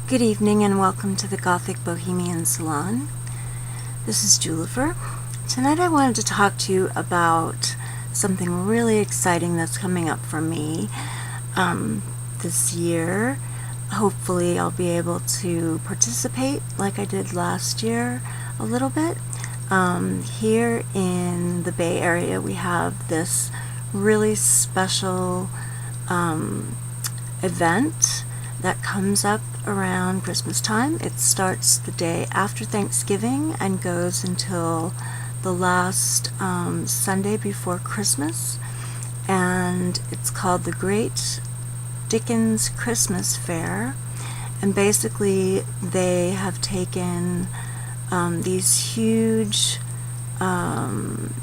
Good evening and welcome to the Gothic Bohemian Salon. This is Jwlhyfer. Tonight I wanted to talk to you about something really exciting that's coming up for me this year. Hopefully I'll be able to participate like I did last year a little bit. Here in the Bay Area we have this really special event that comes up around Christmas time. It starts the day after Thanksgiving and goes until the last Sunday before Christmas, and it's called the Great Dickens Christmas Fair. And basically they have taken these huge barns,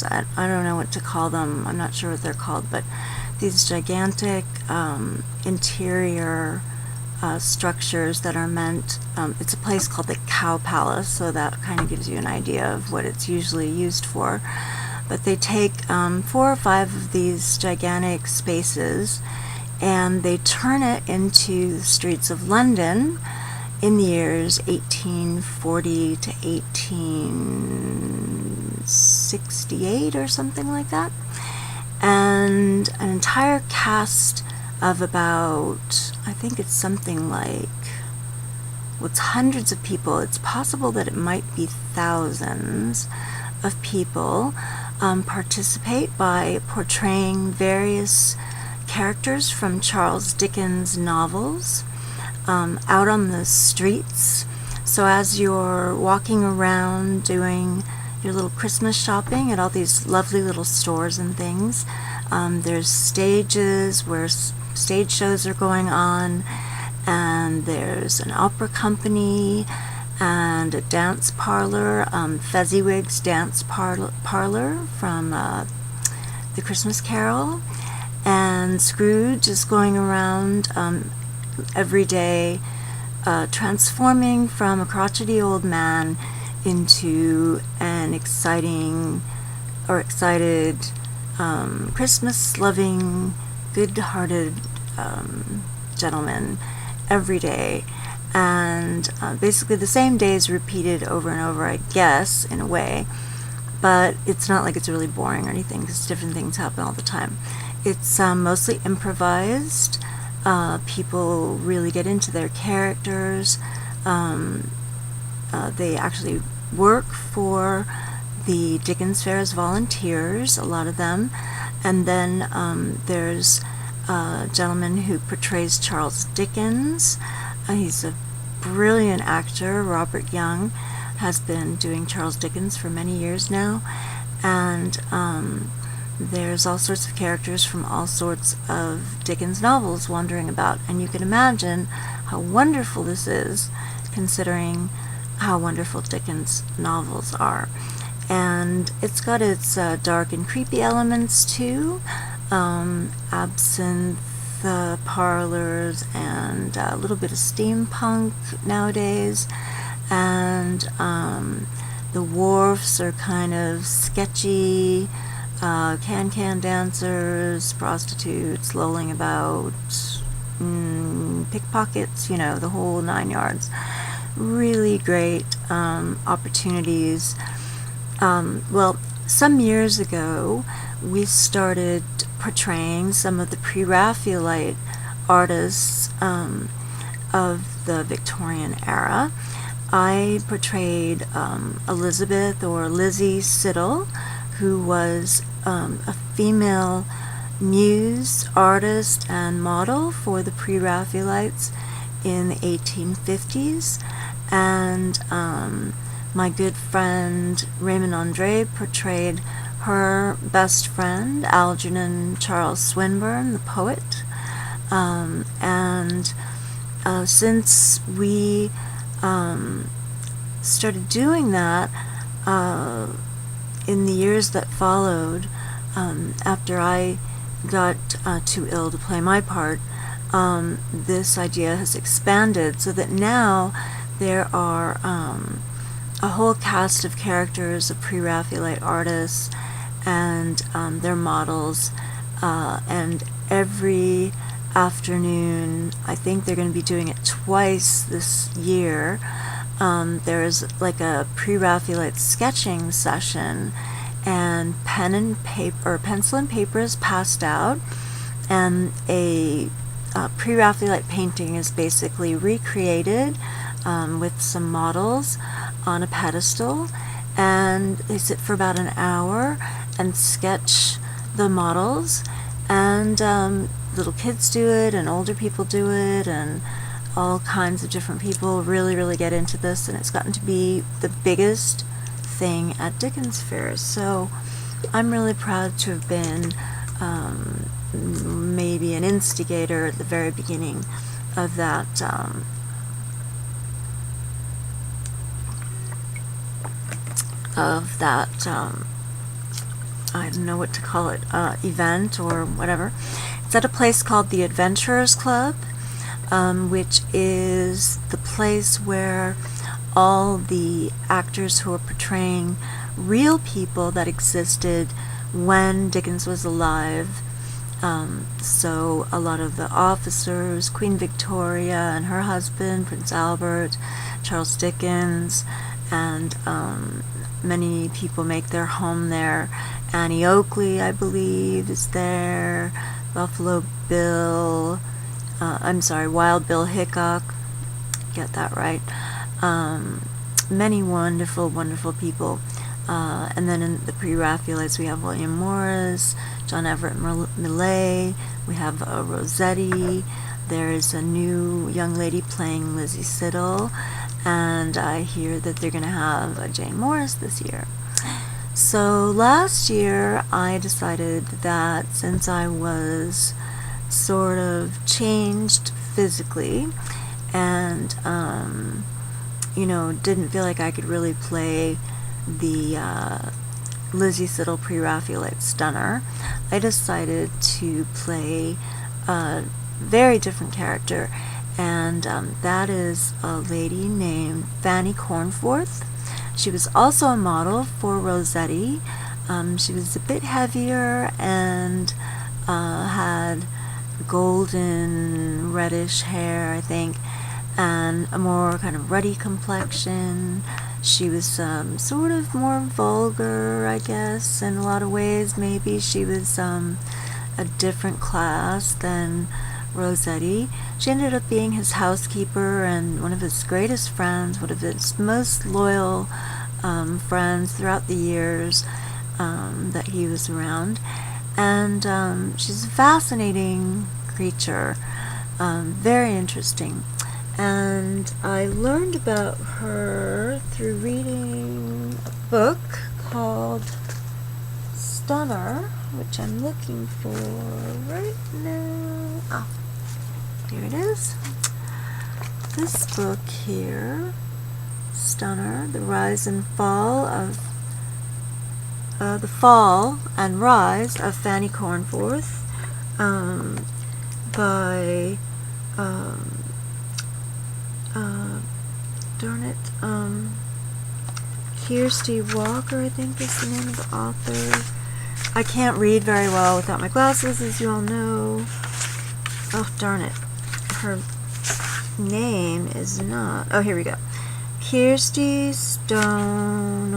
I don't know what to call them, I'm not sure what they're called, but these gigantic interior structures that are meant, it's a place called the Cow Palace, so that kind of gives you an idea of what it's usually used for. But they take 4 or 5 of these gigantic spaces and they turn it into the streets of London in the years 1840 to 1868 or something like that. And an entire cast of about, I think it's something like, well, it's hundreds of people. It's possible that it might be thousands of people participate by portraying various characters from Charles Dickens' novels out on the streets. So as you're walking around doing your little Christmas shopping at all these lovely little stores and things, there's stages where stage shows are going on, and there's an opera company and a dance parlor, Fezziwig's dance parlor from the Christmas Carol, and Scrooge is going around every day transforming from a crotchety old man into an excited Christmas-loving, good-hearted gentleman every day. And basically the same day is repeated over and over, I guess, in a way, but it's not like it's really boring or anything, because different things happen all the time. It's mostly improvised. People really get into their characters. They actually work for the Dickens Fair as volunteers, a lot of them. And then there's a gentleman who portrays Charles Dickens. He's a brilliant actor. Robert Young has been doing Charles Dickens for many years now. And there's all sorts of characters from all sorts of Dickens novels wandering about. And you can imagine how wonderful this is, considering how wonderful Dickens novels are. And it's got its dark and creepy elements too. Absinthe parlors and a little bit of steampunk nowadays. And the wharfs are kind of sketchy. Can-can dancers, prostitutes, lolling about, pickpockets, the whole 9 yards. Really great opportunities. Well, some years ago we started portraying some of the Pre Raphaelite artists of the Victorian era. I portrayed Elizabeth, or Lizzie Siddle, who was a female muse, artist, and model for the Pre Raphaelites in the 1850s. And my good friend Raymond Andre portrayed her best friend, Algernon Charles Swinburne, the poet. And since we started doing that, in the years that followed, after I got too ill to play my part, this idea has expanded so that now there are a whole cast of characters of Pre Raphaelite artists and their models, and every afternoon. I think they're going to be doing it twice this year. There's like a Pre Raphaelite sketching session, and pencil and paper is passed out, and a Pre Raphaelite painting is basically recreated with some models on a pedestal, and they sit for about an hour and sketch the models, and little kids do it and older people do it, and all kinds of different people really get into this, and it's gotten to be the biggest thing at Dickens fairs. So I'm really proud to have been maybe an instigator at the very beginning of that I don't know what to call it, event or whatever. It's at a place called the Adventurers Club, which is the place where all the actors who are portraying real people that existed when Dickens was alive. So a lot of the officers, Queen Victoria and her husband, Prince Albert, Charles Dickens, and many people make their home there. Annie Oakley, I believe, is there. Buffalo Bill, Wild Bill Hickok, get that right. Many wonderful people. And then in the Pre-Raphaelites we have William Morris, John Everett Millay, we have Rossetti, there is a new young lady playing Lizzie Siddle, and I hear that they're going to have a Jane Morris this year. So last year I decided that since I was sort of changed physically and didn't feel like I could really play the Lizzie Siddle Pre-Raphaelite stunner, I decided to play a very different character, and that is a lady named Fanny Cornforth. She was also a model for Rossetti. She was a bit heavier and had golden reddish hair, I think, and a more kind of ruddy complexion. She was sort of more vulgar, I guess, in a lot of ways. Maybe she was a different class than Rossetti. She ended up being his housekeeper and one of his greatest friends, one of his most loyal friends throughout the years that he was around. And she's a fascinating creature, very interesting. And I learned about her through reading a book called Stunner, which I'm looking for right now. Oh, here it is. This book here, Stunner, The Rise and Fall of the Fall and Rise of Fanny Cornforth, by Kirsty Walker, I think is the name of the author. I can't read very well without my glasses, as you all know. Oh, darn it. Her name is not... Oh, here we go. Kirsty Stonell...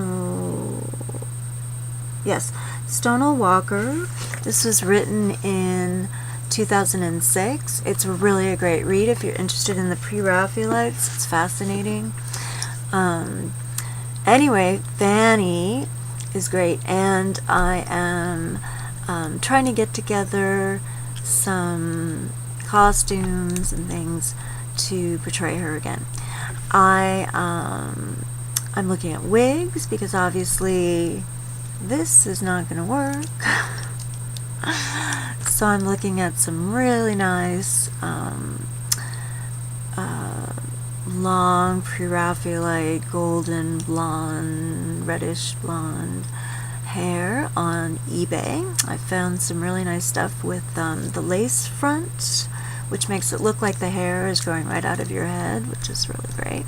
Yes, Stonell Walker. This was written in 2006. It's really a great read if you're interested in the Pre-Raphaelites. It's fascinating. Anyway, Fanny is great, and I am trying to get together some costumes and things to portray her again. I'm looking at wigs because obviously this is not going to work. So I'm looking at some really nice long Pre-Raphaelite golden blonde, reddish blonde hair on eBay. I found some really nice stuff with the lace front, which makes it look like the hair is growing right out of your head, which is really great.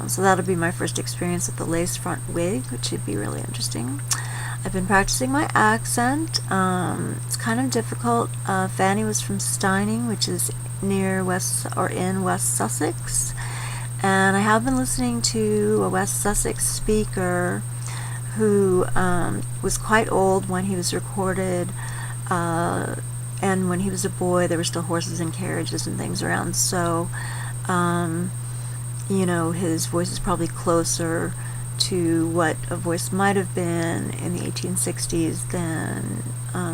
So that'll be my first experience with the lace front wig, which should be really interesting. I've been practicing my accent. It's kind of difficult. Fanny was from Steyning, which is near in West Sussex, and I have been listening to a West Sussex speaker who was quite old when he was recorded, and when he was a boy there were still horses and carriages and things around, so you know, his voice is probably closer to what a voice might have been in the 1860s than, I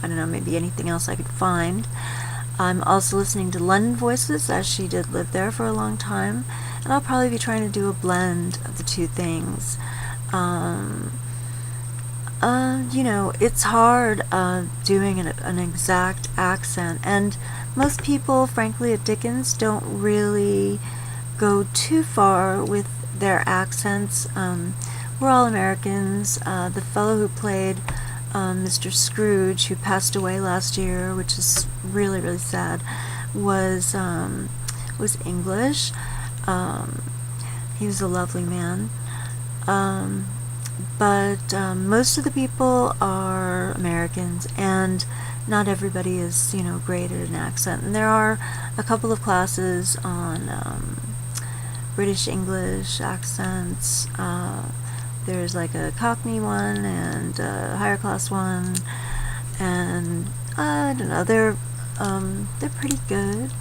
don't know, maybe anything else I could find. I'm also listening to London Voices, as she did live there for a long time, and I'll probably be trying to do a blend of the two things. You know, it's hard doing an exact accent, and most people, frankly, at Dickens don't really go too far with their accents. We're all Americans. The fellow who played Mr. Scrooge, who passed away last year, which is really, really sad, was English. He was a lovely man. But most of the people are Americans, and not everybody is, you know, great at an accent. And there are a couple of classes on British English accents. There's like a Cockney one and a higher class one, and I don't know, they're pretty good.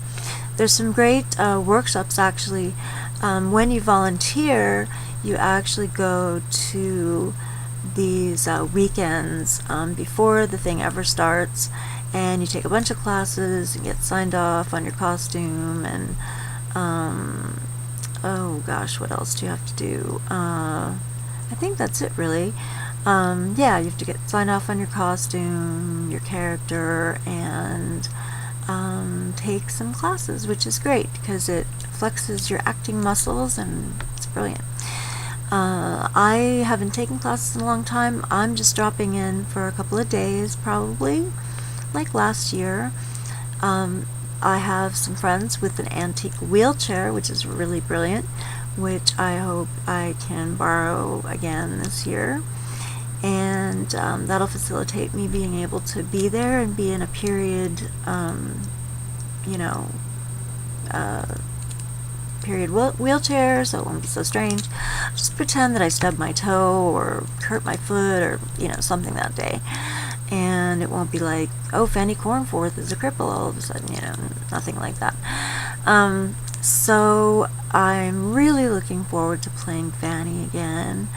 There's some great workshops actually. When you volunteer, you actually go to these weekends before the thing ever starts, and you take a bunch of classes and get signed off on your costume, and oh gosh, what else do you have to do? I think that's it really. Yeah, you have to get signed off on your costume, your character, and take some classes, which is great because it flexes your acting muscles, and it's brilliant. I haven't taken classes in a long time. I'm just dropping in for a couple of days, probably, like last year. I have some friends with an antique wheelchair, which is really brilliant, which I hope I can borrow again this year. And that'll facilitate me being able to be there and be in a period, you know, period wheelchair, so it won't be so strange. Just pretend that I stubbed my toe or hurt my foot or, you know, something that day. And it won't be like, oh, Fanny Cornforth is a cripple all of a sudden, you know, nothing like that. So I'm really looking forward to playing Fanny again.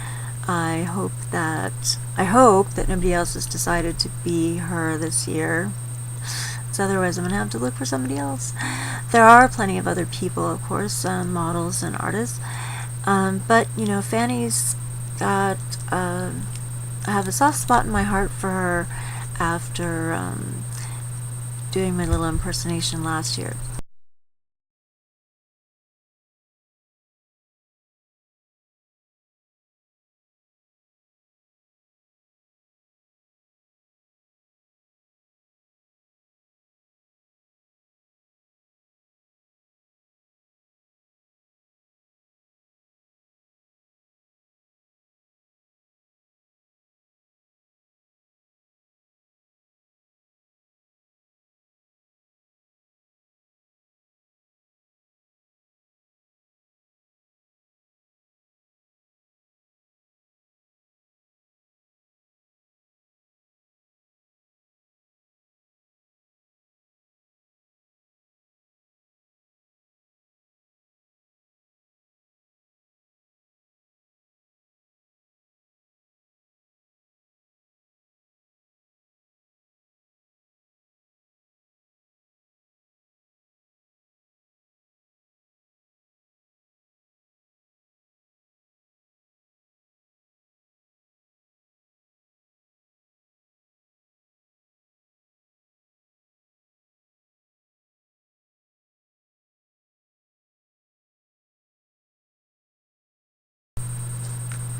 I hope that nobody else has decided to be her this year. So otherwise I'm going to have to look for somebody else. There are plenty of other people, of course, models and artists. But, you know, Fanny's got, I have a soft spot in my heart for her after doing my little impersonation last year.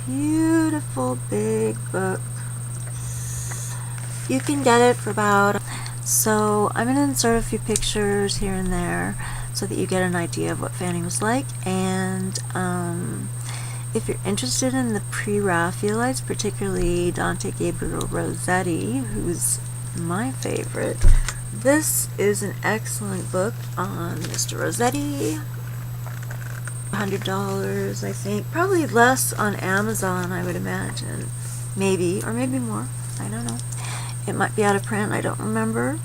Beautiful big book. You can get it for about, so I'm going to insert a few pictures here and there so that you get an idea of what Fanny was like, and if you're interested in the Pre Raphaelites, particularly Dante Gabriel Rossetti, who's my favorite, this is an excellent book on Mr. Rossetti. $100, I think. Probably less on Amazon, I would imagine. Maybe, or maybe more. I don't know. It might be out of print. I don't remember.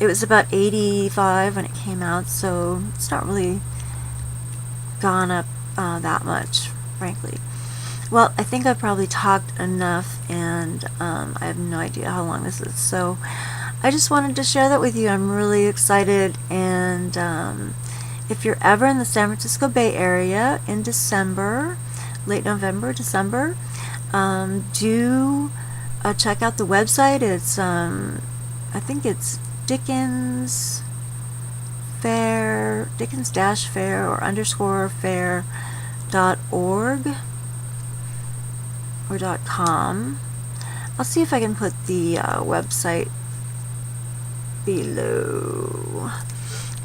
It was about $85 when it came out, so it's not really gone up that much, frankly. Well, I think I've probably talked enough, and I have no idea how long this is, so I just wanted to share that with you. I'm really excited, and if you're ever in the San Francisco Bay Area in December, late November, December, do check out the website. It's I think it's Dickens Fair, Dickens-Fair or _fair.org or .com. I'll see if I can put the website below.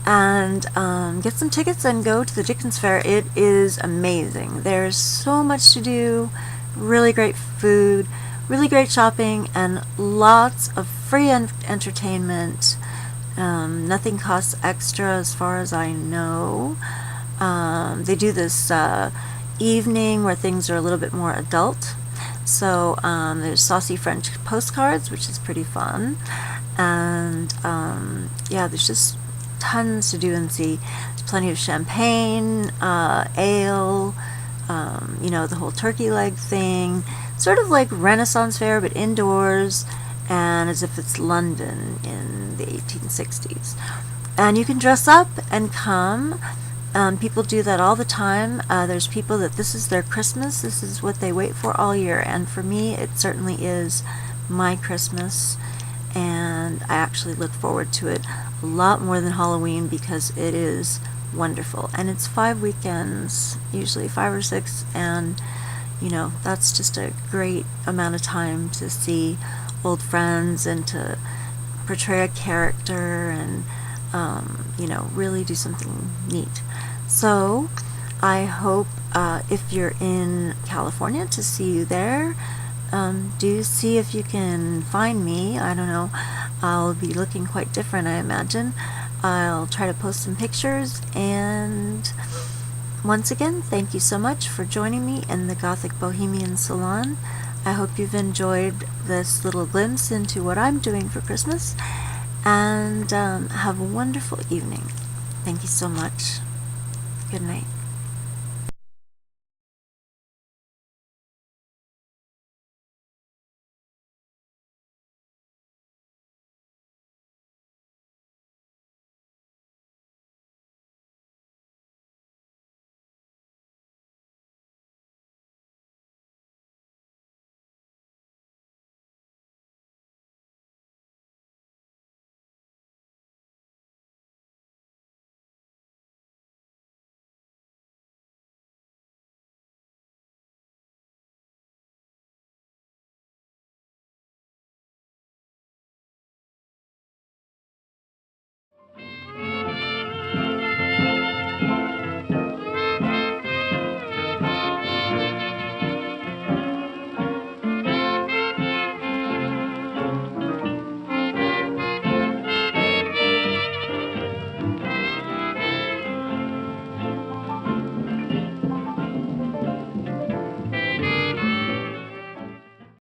And get some tickets and go to the Dickens Fair. It is amazing. There's so much to do, really great food, really great shopping, and lots of free entertainment. Nothing costs extra as far as I know. They do this evening where things are a little bit more adult. So there's saucy French postcards, which is pretty fun. And yeah, there's just tons to do and see. There's plenty of champagne, ale, you know, the whole turkey leg thing. Sort of like Renaissance fair, but indoors, and as if it's London in the 1860s. And you can dress up and come. People do that all the time. There's people that this is their Christmas. This is what they wait for all year. And for me, it certainly is my Christmas. And I actually look forward to it a lot more than Halloween because it is wonderful. And it's 5 weekends, usually 5 or 6, and you know, that's just a great amount of time to see old friends and to portray a character and you know, really do something neat. So I hope if you're in California to see you there. Do see if you can find me. I don't know. I'll be looking quite different, I imagine. I'll try to post some pictures. And once again, thank you so much for joining me in the Gothic Bohemian Salon. I hope you've enjoyed this little glimpse into what I'm doing for Christmas. And have a wonderful evening. Thank you so much. Good night.